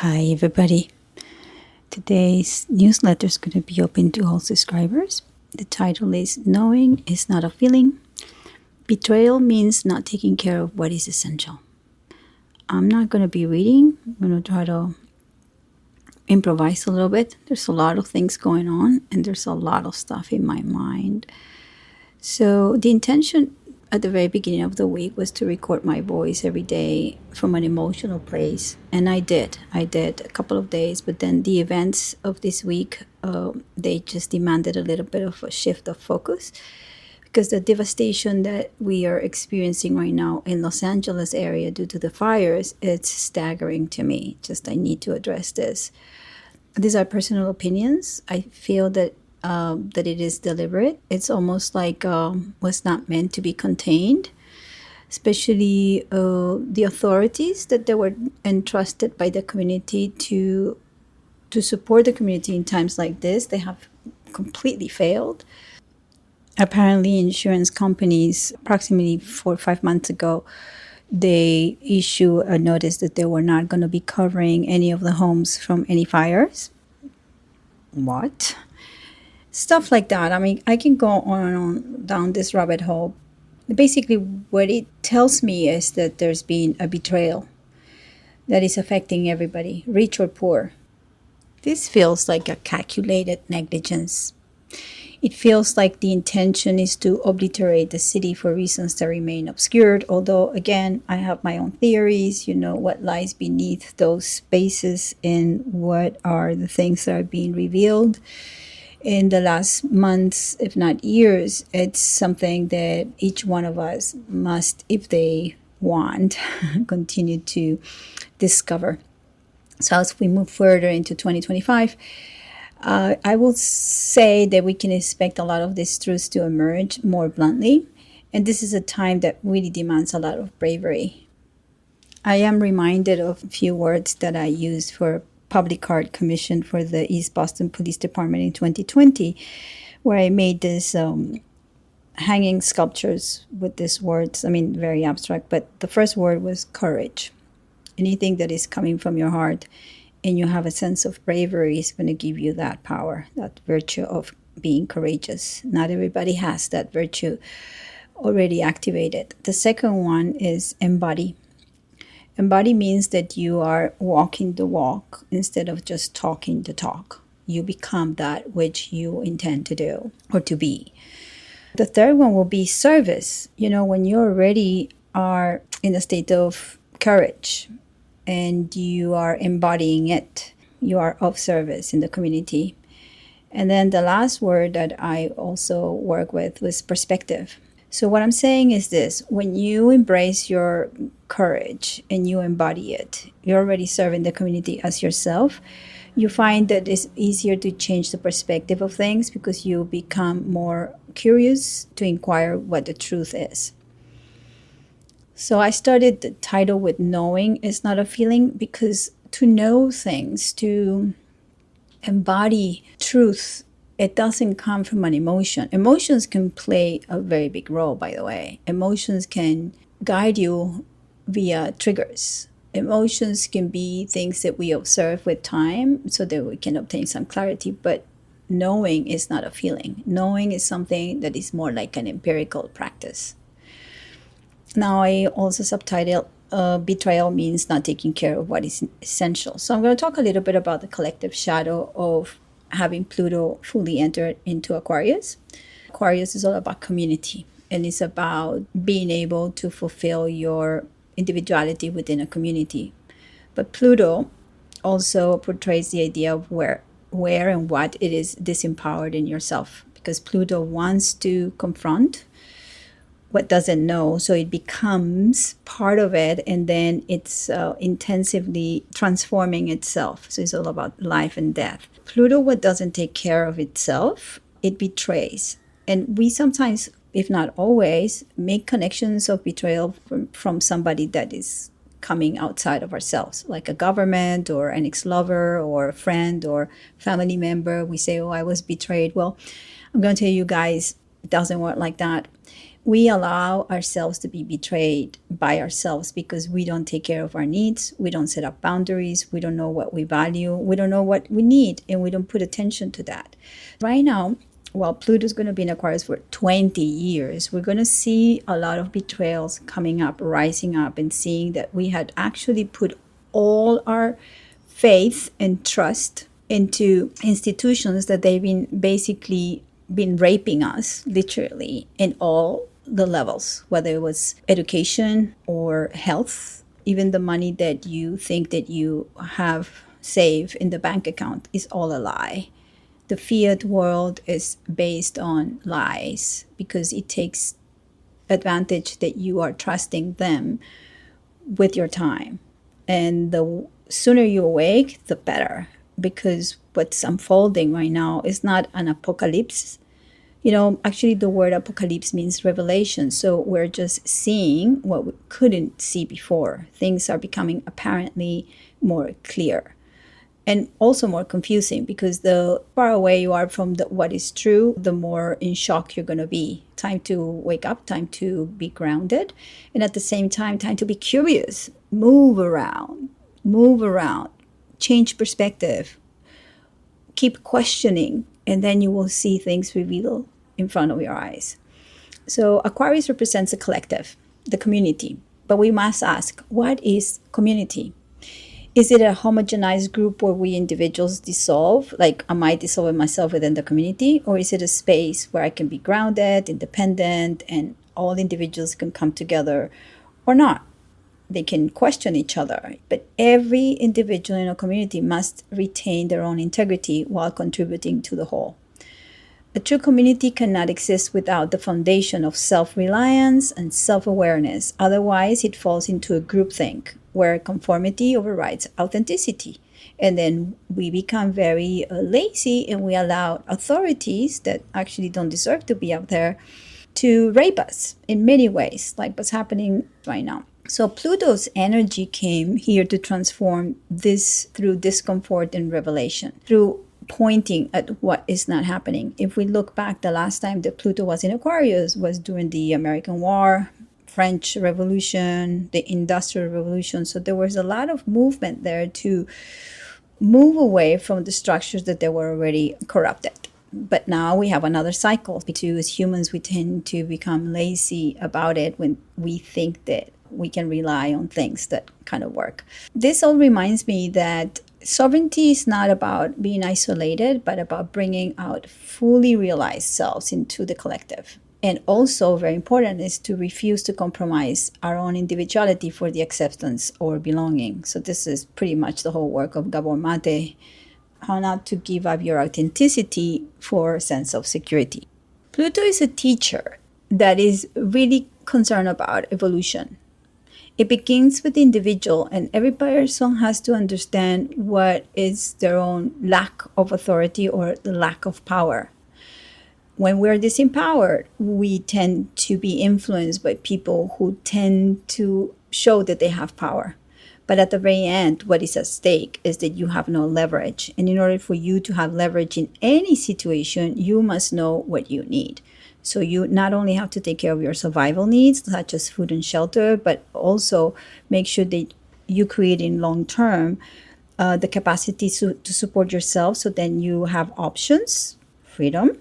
Hi, everybody. Today's newsletter is going to be open to all subscribers. The title is Knowing is Not a Feeling. Betrayal means not taking care of what is essential. I'm not going to be reading. I'm going to try to improvise a little bit. There's a lot of things going on, and there's a lot of stuff in my mind. So the intention at the very beginning of the week was to record my voice every day from an emotional place. And I did a couple of days, but then the events of this week, they just demanded a little bit of a shift of focus, because the devastation that we are experiencing right now in Los Angeles area due to the fires, it's staggering to me. Just I need to address this. These are personal opinions. I feel that it is deliberate. It's almost like was not meant to be contained, especially the authorities that they were entrusted by the community to support the community in times like this. They have completely failed. Apparently, insurance companies, approximately 4 or 5 months ago, they issue a notice that they were not going to be covering any of the homes from any fires. What? Stuff like that. I mean, I can go on and on down this rabbit hole. Basically, what it tells me is that there's been a betrayal that is affecting everybody, rich or poor. This feels like a calculated negligence. It feels like the intention is to obliterate the city for reasons that remain obscured. Although, again, I have my own theories, what lies beneath those spaces and what are the things that are being revealed in the last months, if not years. It's something that each one of us must, if they want, continue to discover. So as we move further into 2025, I will say that we can expect a lot of these truths to emerge more bluntly. And this is a time that really demands a lot of bravery. I am reminded of a few words that I used for public art commission for the East Boston Police Department in 2020, where I made this hanging sculptures with these words. I mean, very abstract, but the first word was courage. Anything that is coming from your heart and you have a sense of bravery is going to give you that power, that virtue of being courageous. Not everybody has that virtue already activated. The second one is embody. Embody means that you are walking the walk instead of just talking the talk. You become that which you intend to do or to be. The third one will be service. When you already are in a state of courage and you are embodying it, you are of service in the community. And then the last word that I also work with was perspective. So what I'm saying is this: when you embrace your courage and you embody it, you're already serving the community as yourself. You find that it's easier to change the perspective of things because you become more curious to inquire what the truth is. So I started the title with Knowing is Not a Feeling, because to know things, to embody truth, it doesn't come from an emotion. Emotions can play a very big role, by the way. Emotions can guide you via triggers. Emotions can be things that we observe with time so that we can obtain some clarity, but knowing is not a feeling. Knowing is something that is more like an empirical practice. Now, I also subtitled Betrayal means not taking care of what is essential. So I'm going to talk a little bit about the collective shadow of having Pluto fully entered into Aquarius. Aquarius is all about community, and it's about being able to fulfill your individuality within a community. But Pluto also portrays the idea of where and what it is disempowered in yourself, because Pluto wants to confront what doesn't know, so it becomes part of it, and then it's intensively transforming itself. So it's all about life and death. Pluto, what doesn't take care of itself, it betrays. And we sometimes, if not always, make connections of betrayal from somebody that is coming outside of ourselves, like a government or an ex-lover or a friend or family member. We say, oh, I was betrayed. Well, I'm going to tell you guys, it doesn't work like that. we allow ourselves to be betrayed by ourselves because we don't take care of our needs, we don't set up boundaries, we don't know what we value, we don't know what we need, and we don't put attention to that. Right now, while Pluto's going to be in Aquarius for 20 years, we're going to see a lot of betrayals coming up, rising up, and seeing that we had actually put all our faith and trust into institutions that they've been raping us, literally, in all the levels, whether it was education or health. Even the money that you think that you have saved in the bank account is all a lie. The fiat world is based on lies because it takes advantage that you are trusting them with your time. And the sooner you awake, the better, because what's unfolding right now is not an apocalypse. Actually, the word apocalypse means revelation. So we're just seeing what we couldn't see before. Things are becoming apparently more clear and also more confusing, because the far away you are from what is true, the more in shock you're going to be. Time to wake up, time to be grounded, and at the same time to be curious. Move around, change perspective, keep questioning, and then you will see things reveal in front of your eyes. So Aquarius represents a collective, the community. But we must ask, what is community? Is it a homogenized group where we individuals dissolve? Like, am I dissolving myself within the community? Or is it a space where I can be grounded, independent, and all individuals can come together or not? They can question each other. But every individual in a community must retain their own integrity while contributing to the whole. A true community cannot exist without the foundation of self-reliance and self-awareness. Otherwise, it falls into a groupthink where conformity overrides authenticity. And then we become very lazy, and we allow authorities that actually don't deserve to be out there to rape us in many ways, like what's happening right now. So Pluto's energy came here to transform this through discomfort and revelation, through pointing at what is not happening. If we look back, the last time that Pluto was in Aquarius was during the American War, French Revolution, the Industrial Revolution. So there was a lot of movement there to move away from the structures that they were already corrupted. But now we have another cycle. Because as humans, we tend to become lazy about it when we think that we can rely on things that kind of work. This all reminds me that sovereignty is not about being isolated, but about bringing out fully realized selves into the collective. And also, very important, is to refuse to compromise our own individuality for the acceptance or belonging. So this is pretty much the whole work of Gabor Mate, how not to give up your authenticity for a sense of security. Pluto is a teacher that is really concerned about evolution. It begins with the individual, and every person has to understand what is their own lack of authority or the lack of power. When we're disempowered, we tend to be influenced by people who tend to show that they have power. But at the very end, what is at stake is that you have no leverage. And in order for you to have leverage in any situation, you must know what you need. So you not only have to take care of your survival needs, such as food and shelter, but also make sure that you create in long term the capacity to support yourself. So then you have options, freedom,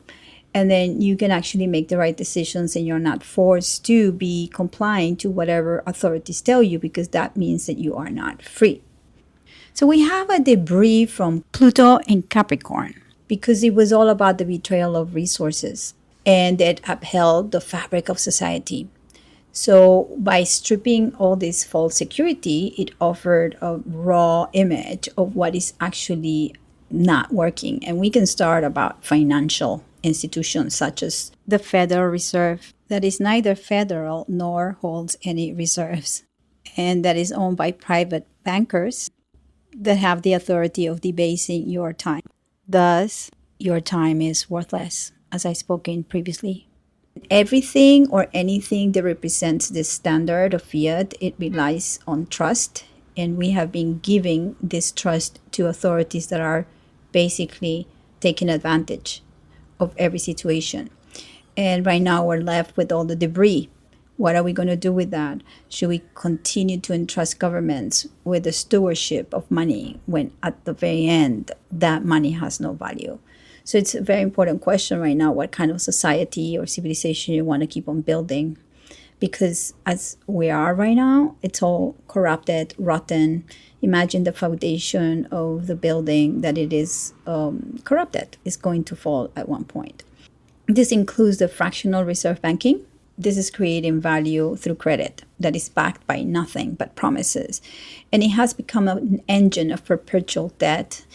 and then you can actually make the right decisions, and you're not forced to be complying to whatever authorities tell you, because that means that you are not free. So we have a debris from Pluto in Capricorn, because it was all about the betrayal of resources, and it upheld the fabric of society. So by stripping all this false security, it offered a raw image of what is actually not working. And we can start about financial institutions such as the Federal Reserve, that is neither federal nor holds any reserves, and that is owned by private bankers that have the authority of debasing your time. Thus, your time is worthless, as I spoke in previously. Everything or anything that represents this standard of fiat, it relies on trust, and we have been giving this trust to authorities that are basically taking advantage of every situation. And right now we're left with all the debris. What are we going to do with that? Should we continue to entrust governments with the stewardship of money when at the very end that money has no value? So it's a very important question right now, what kind of society or civilization you want to keep on building. Because as we are right now, it's all corrupted, rotten. Imagine the foundation of the building that it is corrupted. It's going to fall at one point. This includes the fractional reserve banking. This is creating value through credit that is backed by nothing but promises. And it has become an engine of perpetual debt.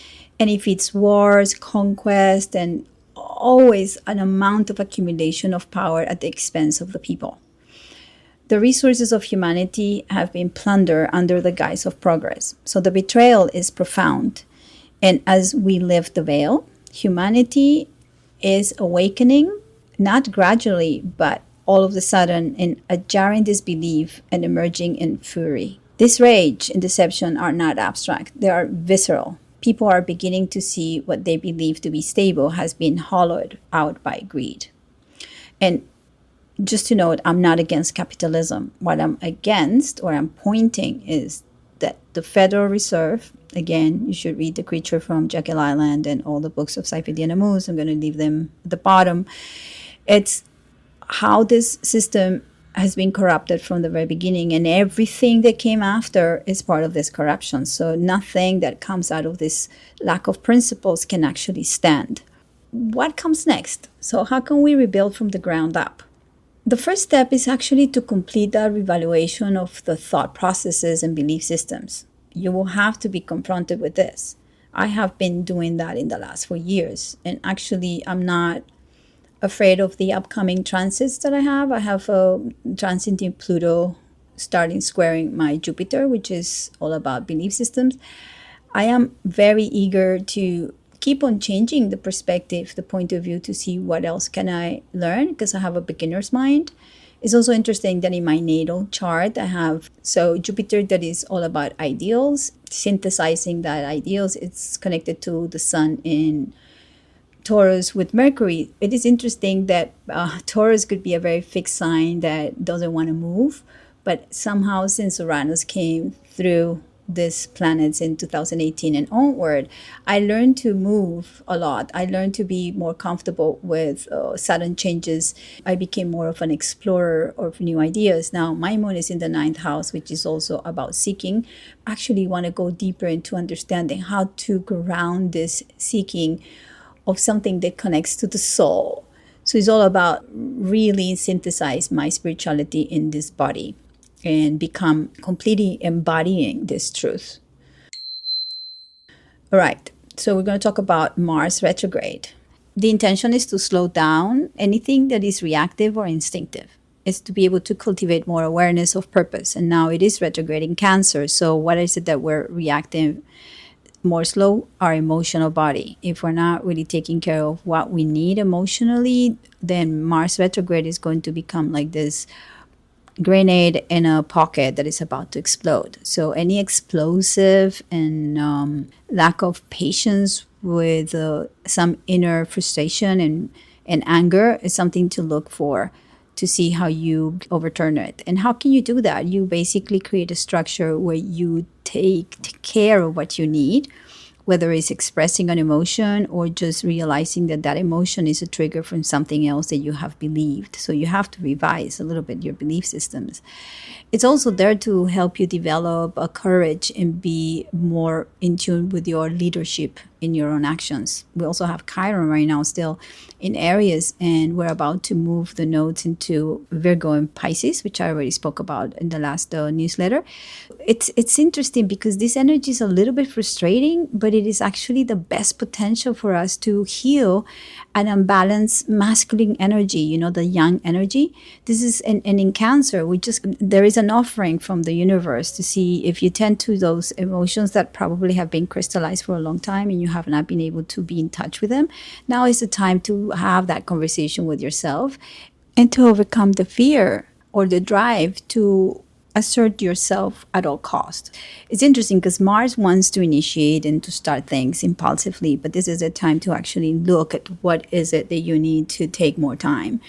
And it feeds wars, conquest, and always an amount of accumulation of power at the expense of the people. The resources of humanity have been plundered under the guise of progress. So the betrayal is profound. And as we lift the veil, humanity is awakening, not gradually, but all of a sudden in a jarring disbelief and emerging in fury. This rage and deception are not abstract, they are visceral. People are beginning to see what they believe to be stable has been hollowed out by greed. And just to note, I'm not against capitalism. What I'm against, or I'm pointing, is that the Federal Reserve, again, you should read The Creature from Jekyll Island and all the books of Saifuddin Ammous. I'm going to leave them at the bottom. It's how this system has been corrupted from the very beginning, and everything that came after is part of this corruption. So nothing that comes out of this lack of principles can actually stand. What comes next? So how can we rebuild from the ground up? The first step is actually to complete that revaluation of the thought processes and belief systems. You will have to be confronted with this. I have been doing that in the last 4 years, and actually I'm not afraid of the upcoming transits that I have. I have a transit in Pluto starting squaring my Jupiter, which is all about belief systems. I am very eager to keep on changing the perspective, the point of view, to see what else can I learn, because I have a beginner's mind. It's also interesting that in my natal chart I have Jupiter, that is all about ideals, synthesizing that ideals. It's connected to the sun in Taurus with Mercury. It is interesting that Taurus could be a very fixed sign that doesn't want to move, but somehow since Uranus came through these planets in 2018 and onward, I learned to move a lot. I learned to be more comfortable with sudden changes. I became more of an explorer of new ideas. Now, my moon is in the ninth house, which is also about seeking. I actually want to go deeper into understanding how to ground this seeking of something that connects to the soul. So it's all about really synthesize my spirituality in this body and become completely embodying this truth. All right, so we're going to talk about Mars retrograde. The intention is to slow down anything that is reactive or instinctive. It's to be able to cultivate more awareness of purpose. And now it is retrograde in Cancer. So what is it that we're reacting more slow? Our emotional body. If we're not really taking care of what we need emotionally, then Mars retrograde is going to become like this grenade in a pocket that is about to explode. So any explosive and lack of patience with some inner frustration and anger is something to look for, to see how you overturn it. And how can you do that? You basically create a structure where you take care of what you need, whether it's expressing an emotion or just realizing that that emotion is a trigger from something else that you have believed. So you have to revise a little bit your belief systems. It's also there to help you develop a courage and be more in tune with your leadership in your own actions. We also have Chiron right now still in Aries, and we're about to move the nodes into Virgo and Pisces, which I already spoke about in the last newsletter. It's interesting because this energy is a little bit frustrating, but it is actually the best potential for us to heal an unbalanced masculine energy, the yang energy. This is, and in Cancer, there is an offering from the universe to see if you tend to those emotions that probably have been crystallized for a long time and you have not been able to be in touch with them. Now is the time to have that conversation with yourself and to overcome the fear or the drive to assert yourself at all cost. It's interesting because Mars wants to initiate and to start things impulsively, but this is a time to actually look at what is it that you need to take more time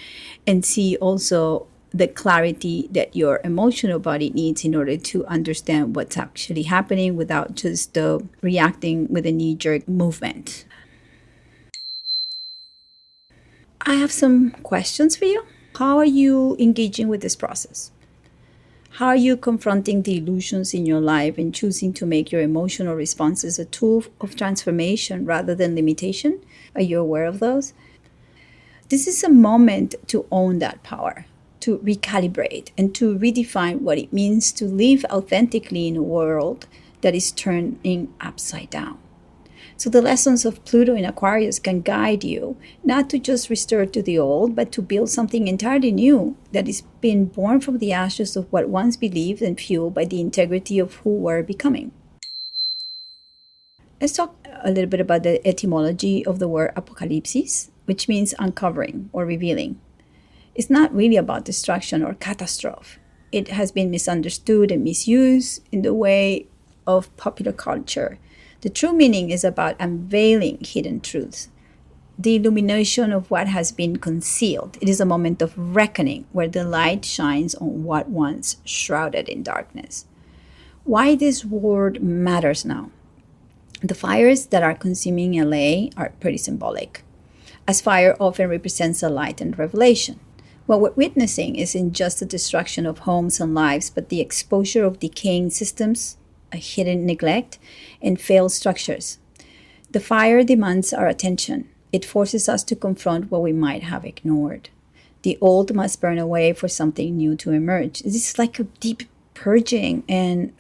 and see also the clarity that your emotional body needs in order to understand what's actually happening without just reacting with a knee-jerk movement. I have some questions for you. How are you engaging with this process? How are you confronting the illusions in your life and choosing to make your emotional responses a tool of transformation rather than limitation? Are you aware of those? This is a moment to own that power, to recalibrate, and to redefine what it means to live authentically in a world that is turning upside down. So the lessons of Pluto in Aquarius can guide you not to just restore to the old, but to build something entirely new that is being born from the ashes of what once believed and fueled by the integrity of who we're becoming. Let's talk a little bit about the etymology of the word apocalypsis, which means uncovering or revealing. It's not really about destruction or catastrophe. It has been misunderstood and misused in the way of popular culture. The true meaning is about unveiling hidden truths, the illumination of what has been concealed. It is a moment of reckoning where the light shines on what once shrouded in darkness. Why this word matters now? The fires that are consuming LA are pretty symbolic, as fire often represents a light and revelation. What we're witnessing isn't just the destruction of homes and lives, but the exposure of decaying systems, a hidden neglect, and failed structures. The fire demands our attention. It forces us to confront what we might have ignored. The old must burn away for something new to emerge. This is like a deep purging, and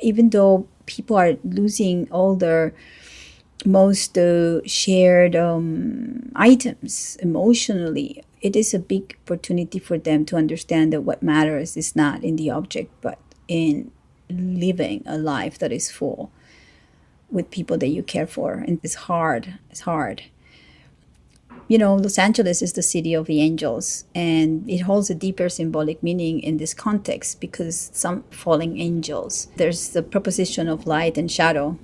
even though people are losing all their most shared items emotionally, it is a big opportunity for them to understand that what matters is not in the object, but in living a life that is full with people that you care for. And it's hard. It's hard. You know, Los Angeles is the city of the angels, and it holds a deeper symbolic meaning in this context because some fallen angels. There's the proposition of light and shadow.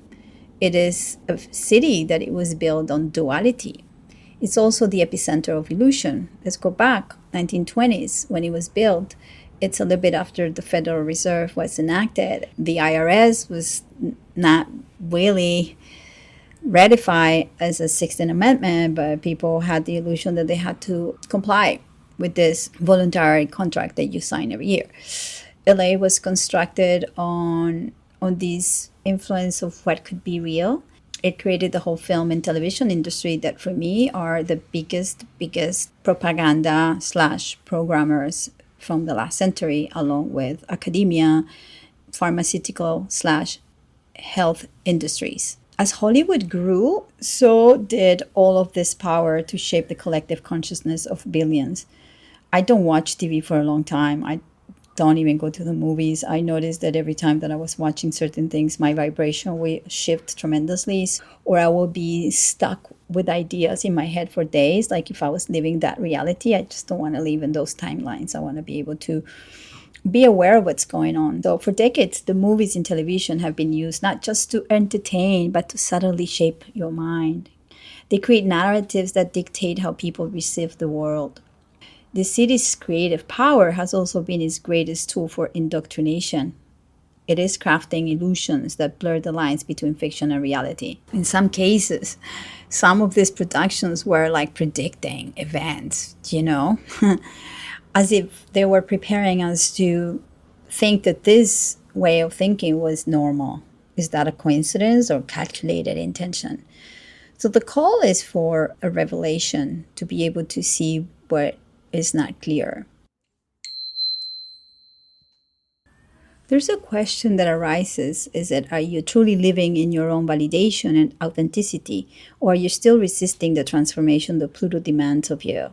It is a city that it was built on duality. It's also the epicenter of illusion. Let's go back, 1920s, when it was built. It's a little bit after the Federal Reserve was enacted. The IRS was not really ratified as a 16th Amendment, but people had the illusion that they had to comply with this voluntary contract that you sign every year. LA was constructed on this influence of what could be real. It created the whole film and television industry that for me are the biggest propaganda slash programmers from the last century, along with academia, pharmaceutical slash health industries. As Hollywood grew, so did all of this power to shape the collective consciousness of billions. I don't watch TV for a long time. I don't even go to the movies. I noticed that every time that I was watching certain things, my vibration will shift tremendously, or I will be stuck with ideas in my head for days. Like if I was living that reality, I just don't want to live in those timelines. I want to be able to be aware of what's going on. So for decades, the movies and television have been used not just to entertain, but to subtly shape your mind. They create narratives that dictate how people receive the world. The city's creative power has also been its greatest tool for indoctrination. It is crafting illusions that blur the lines between fiction and reality. In some cases, some of these productions were like predicting events, as if they were preparing us to think that this way of thinking was normal. Is that a coincidence or calculated intention? So the call is for a revelation, to be able to see what is not clear. There's a question that arises, is that are you truly living in your own validation and authenticity, or are you still resisting the transformation that Pluto demands of you?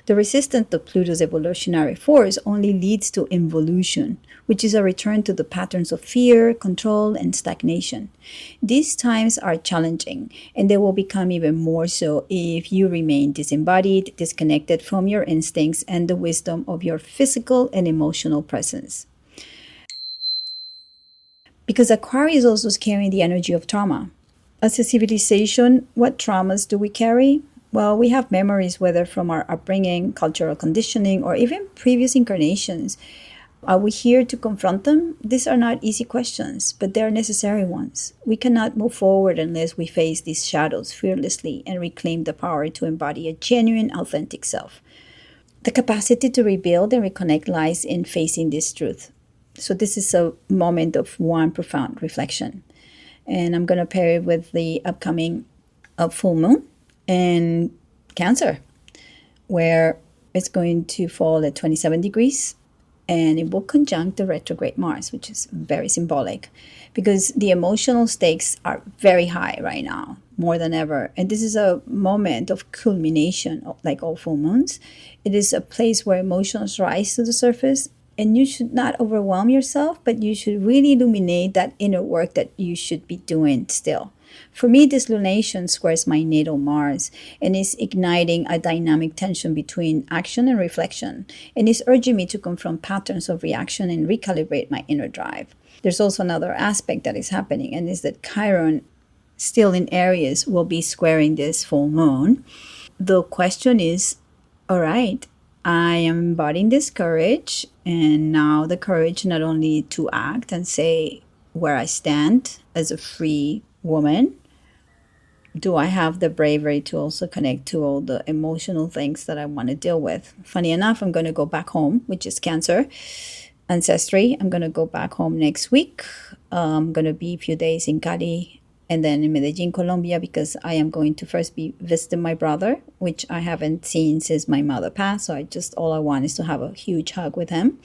The resistance to Pluto's evolutionary force only leads to involution, which is a return to the patterns of fear, control, and stagnation. These times are challenging, and they will become even more so if you remain disembodied, disconnected from your instincts and the wisdom of your physical and emotional presence. Because Aquarius also is carrying the energy of trauma. As a civilization, what traumas do we carry? Well, we have memories, whether from our upbringing, cultural conditioning, or even previous incarnations. Are we here to confront them? These are not easy questions, but they're necessary ones. We cannot move forward unless we face these shadows fearlessly and reclaim the power to embody a genuine, authentic self. The capacity to rebuild and reconnect lies in facing this truth. So, this is a moment of one profound reflection. And I'm going to pair it with the upcoming full moon in Cancer, where it's going to fall at 27 degrees and it will conjunct the retrograde Mars, which is very symbolic because the emotional stakes are very high right now, more than ever. And this is a moment of culmination, like all full moons. It is a place where emotions rise to the surface, and you should not overwhelm yourself, but you should really illuminate that inner work that you should be doing still. For me, this lunation squares my natal Mars and is igniting a dynamic tension between action and reflection, and is urging me to confront patterns of reaction and recalibrate my inner drive. There's also another aspect that is happening, and is that Chiron, still in Aries, will be squaring this full moon. The question is, all right, I am embodying this courage, and now the courage not only to act and say where I stand as a free woman, do I have the bravery to also connect to all the emotional things that I want to deal with? Funny enough, I'm going to go back home, which is Cancer, ancestry. I'm going to go back home next week. I'm going to be a few days in Cali and then in Medellin, Colombia, because I am going to first be visiting my brother, which I haven't seen since my mother passed. So all I want is to have a huge hug with him.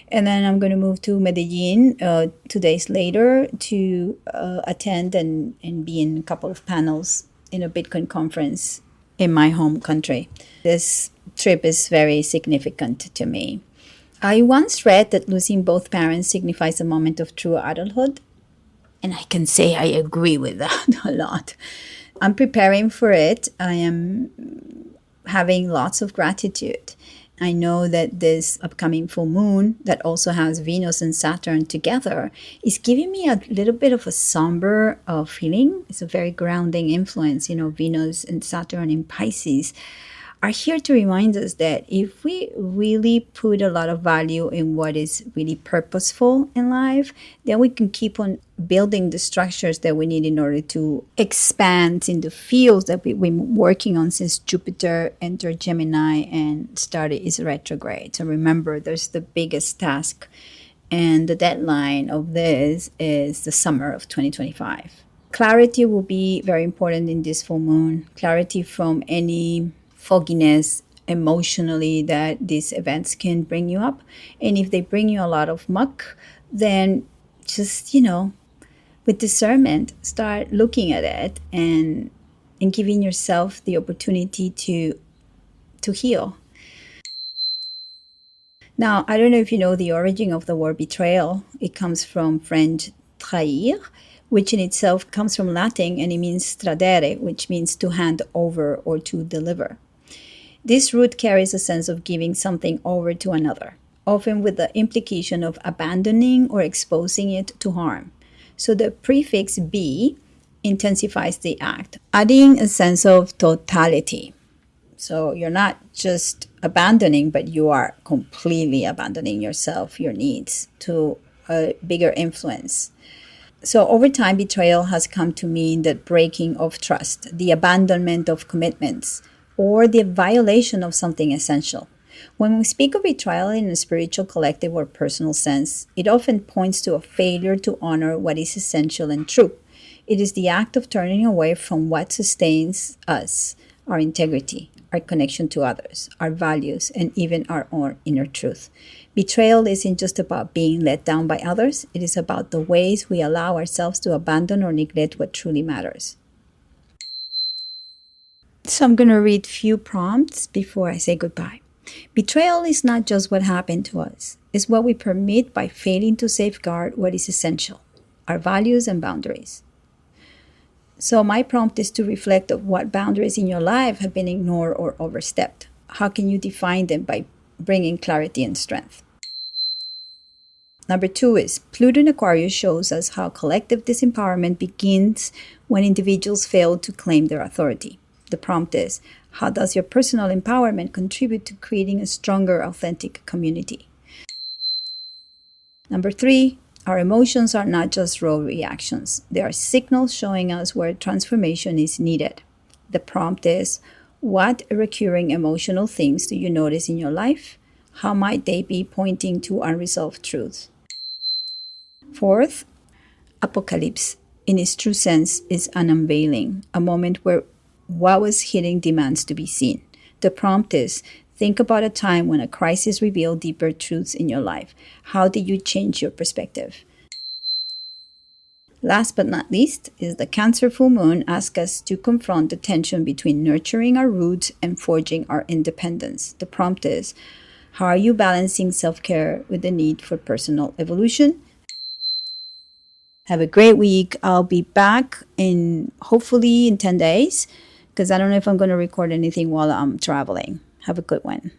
And then I'm going to move to Medellin 2 days later to attend and be in a couple of panels in a Bitcoin conference in my home country. This trip is very significant to me. I once read that losing both parents signifies a moment of true adulthood, and I can say I agree with that a lot. I'm preparing for it. I am having lots of gratitude. I know that this upcoming full moon that also has Venus and Saturn together is giving me a little bit of a somber feeling. It's a very grounding influence. Venus and Saturn in Pisces are here to remind us that if we really put a lot of value in what is really purposeful in life, then we can keep on building the structures that we need in order to expand in the fields that we've been working on since Jupiter entered Gemini and started its retrograde. So remember, there's the biggest task, and the deadline of this is the summer of 2025. Clarity will be very important in this full moon. Clarity from any fogginess emotionally that these events can bring you up. And if they bring you a lot of muck, then just, with discernment, start looking at it and giving yourself the opportunity to heal. Now, I don't know if you know the origin of the word betrayal. It comes from French trahir, which in itself comes from Latin, and it means tradere, which means to hand over or to deliver. This root carries a sense of giving something over to another, often with the implication of abandoning or exposing it to harm. So the prefix be intensifies the act, adding a sense of totality. So you're not just abandoning, but you are completely abandoning yourself, your needs, to a bigger influence. So over time, betrayal has come to mean the breaking of trust, the abandonment of commitments, or the violation of something essential. When we speak of betrayal in a spiritual, collective, or personal sense, it often points to a failure to honor what is essential and true. It is the act of turning away from what sustains us, our integrity, our connection to others, our values, and even our own inner truth. Betrayal isn't just about being let down by others, it is about the ways we allow ourselves to abandon or neglect what truly matters. So I'm going to read few prompts before I say goodbye. Betrayal is not just what happened to us. It's what we permit by failing to safeguard what is essential, our values and boundaries. So my prompt is to reflect on what boundaries in your life have been ignored or overstepped. How can you define them by bringing clarity and strength? Number 2 is Pluto in Aquarius shows us how collective disempowerment begins when individuals fail to claim their authority. The prompt is, how does your personal empowerment contribute to creating a stronger, authentic community? Number 3, our emotions are not just raw reactions. They are signals showing us where transformation is needed. The prompt is, what recurring emotional themes do you notice in your life? How might they be pointing to unresolved truths? Fourth, apocalypse, in its true sense, is an unveiling, a moment where what was hidden demands to be seen. The prompt is, think about a time when a crisis revealed deeper truths in your life. How did you change your perspective? Last but not least is the Cancer full moon asks us to confront the tension between nurturing our roots and forging our independence. The prompt is, how are you balancing self-care with the need for personal evolution? Have a great week. I'll be back hopefully in 10 days because I don't know if I'm going to record anything while I'm traveling. Have a good one.